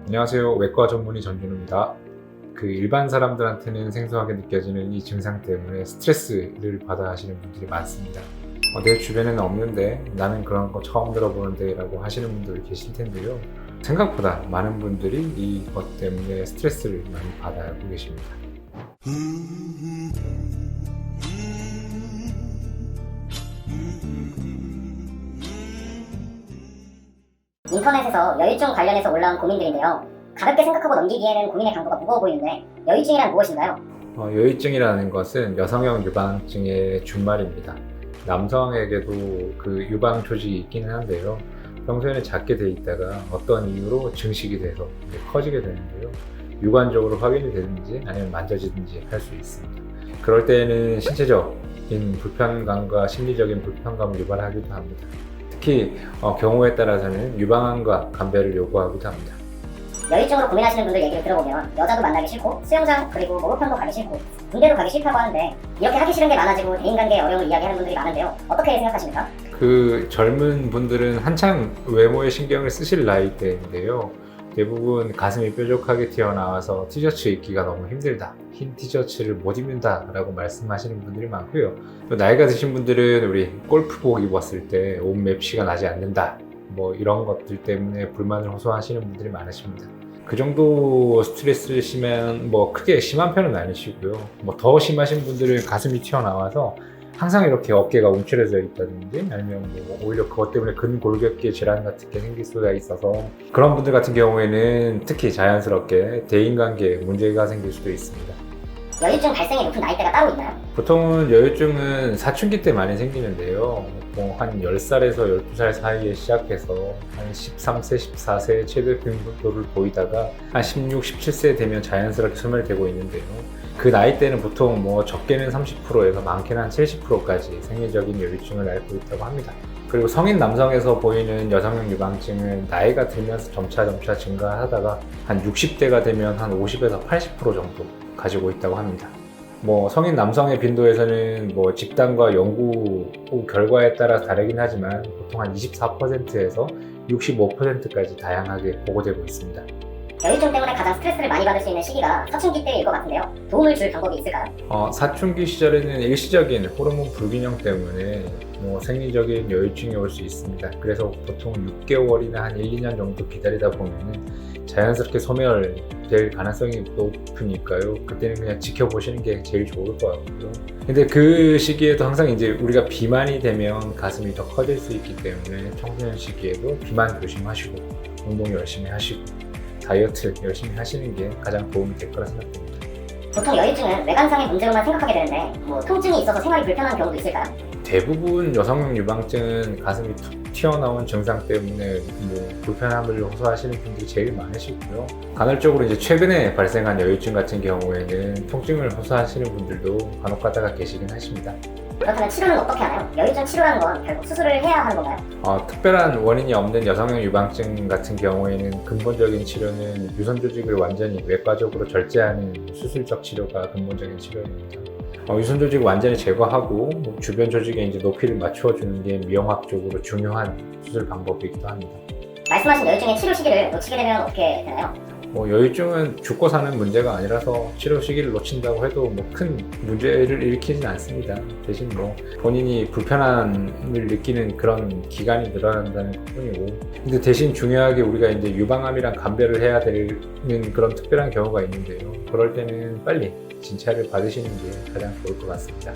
안녕하세요. 외과 전문의 전준우입니다. 일반 사람들한테는 생소하게 느껴지는 이 증상 때문에 스트레스를 받아 하시는 분들이 많습니다. 내 주변에는 없는데 나는 그런 거 처음 들어보는데 라고 하시는 분들이 계실 텐데요. 생각보다 많은 분들이 이것 때문에 스트레스를 많이 받아하고 계십니다. 인터넷에서 여유증 관련해서 올라온 고민들인데요. 가볍게 생각하고 넘기기에는 고민의 강도가 무거워 보이는데 여유증이란 무엇인가요? 여유증이라는 것은 여성형 유방증의 준말입니다. 남성에게도 그 유방 조직이 있기는 한데요. 평소에는 작게 돼 있다가 어떤 이유로 증식이 돼서 커지게 되는데요. 육안적으로 확인이 되든지 아니면 만져지든지 할 수 있습니다. 그럴 때에는 신체적인 불편감과 심리적인 불편감을 유발하기도 합니다. 특히 경우에 따라서는 유방암과 감배를 요구하기도 합니다. 여유증으로 고민하시는 분들 얘기를 들어보면 여자도 만나기 싫고 수영장 그리고 목욕탕도 가기 싫고 군대도 가기 싫다고 하는데 이렇게 하기 싫은 게 많아지고 대인관계의 어려움을 이야기하는 분들이 많은데요. 어떻게 생각하십니까? 젊은 분들은 한창 외모에 신경을 쓰실 나이대인데요. 대부분 가슴이 뾰족하게 튀어나와서 티셔츠 입기가 너무 힘들다, 흰 티셔츠를 못 입는다 라고 말씀하시는 분들이 많고요. 또 나이가 드신 분들은 우리 골프복 입었을 때 옷 맵시가 나지 않는다, 이런 것들 때문에 불만을 호소하시는 분들이 많으십니다. 그 정도 스트레스를 심한, 크게 심한 편은 아니시고요. 더 심하신 분들은 가슴이 튀어나와서 항상 이렇게 어깨가 움츠려져 있다든지 아니면 오히려 그것 때문에 근골격계 질환 같은 게 생길 수가 있어서 그런 분들 같은 경우에는 특히 자연스럽게 대인관계에 문제가 생길 수도 있습니다. 여유증 발생의 높은 나이대가 따로 있나요? 보통은 여유증은 사춘기 때 많이 생기는데요. 한 10살에서 12살 사이에 시작해서 한 13세, 14세에 최대 빈도를 보이다가 한 16, 17세 되면 자연스럽게 소멸되고 있는데요. 그 나이 때는 보통 적게는 30%에서 많게는 한 70%까지 생리적인 여유증을 앓고 있다고 합니다. 그리고 성인 남성에서 보이는 여성형 유방증은 나이가 들면서 점차 증가하다가 한 60대가 되면 한 50에서 80% 정도 가지고 있다고 합니다. 성인 남성의 빈도에서는 집단과 연구 결과에 따라 다르긴 하지만 보통 한 24%에서 65%까지 다양하게 보고되고 있습니다. 여유증 때문에 가장 스트레스를 많이 받을 수 있는 시기가 사춘기 때일 것 같은데요. 도움을 줄 방법이 있을까요? 사춘기 시절에는 일시적인 호르몬 불균형 때문에 생리적인 여유증이 올 수 있습니다. 그래서 보통 6개월이나 한 1, 2년 정도 기다리다 보면은 자연스럽게 소멸될 가능성이 높으니까요. 그때는 그냥 지켜보시는 게 제일 좋을 것 같고요. 근데 그 시기에도 항상 이제 우리가 비만이 되면 가슴이 더 커질 수 있기 때문에 청소년 시기에도 비만 조심하시고 운동 열심히 하시고 다이어트 열심히 하시는 게 가장 도움이 될 거라 생각됩니다. 보통 여유증은 외관상의 문제로만 생각하게 되는데 통증이 있어서 생활이 불편한 경우도 있을까요? 대부분 여성형 유방증은 가슴이 툭 튀어나온 증상 때문에 불편함을 호소하시는 분들이 제일 많으시고요. 간헐적으로 이제 최근에 발생한 여유증 같은 경우에는 통증을 호소하시는 분들도 간혹 가다가 계시긴 하십니다. 그렇다면 치료는 어떻게 하나요? 여유증 치료라는 건 결국 수술을 해야 하는 건가요? 특별한 원인이 없는 여성형 유방증 같은 경우에는 근본적인 치료는 유선 조직을 완전히 외과적으로 절제하는 수술적 치료가 근본적인 치료입니다. 유선 조직을 완전히 제거하고 주변 조직에 이제 높이를 맞춰주는 게 미용학적으로 중요한 수술 방법이기도 합니다. 말씀하신 여유증의 치료 시기를 놓치게 되면 어떻게 되나요? 여유증은 죽고 사는 문제가 아니라서 치료 시기를 놓친다고 해도 큰 문제를 일으키진 않습니다. 대신 본인이 불편함을 느끼는 그런 기간이 늘어난다는 것뿐이고, 근데 대신 중요하게 우리가 이제 유방암이랑 감배를 해야 되는 그런 특별한 경우가 있는데요. 그럴 때는 빨리 진찰을 받으시는 게 가장 좋을 것 같습니다.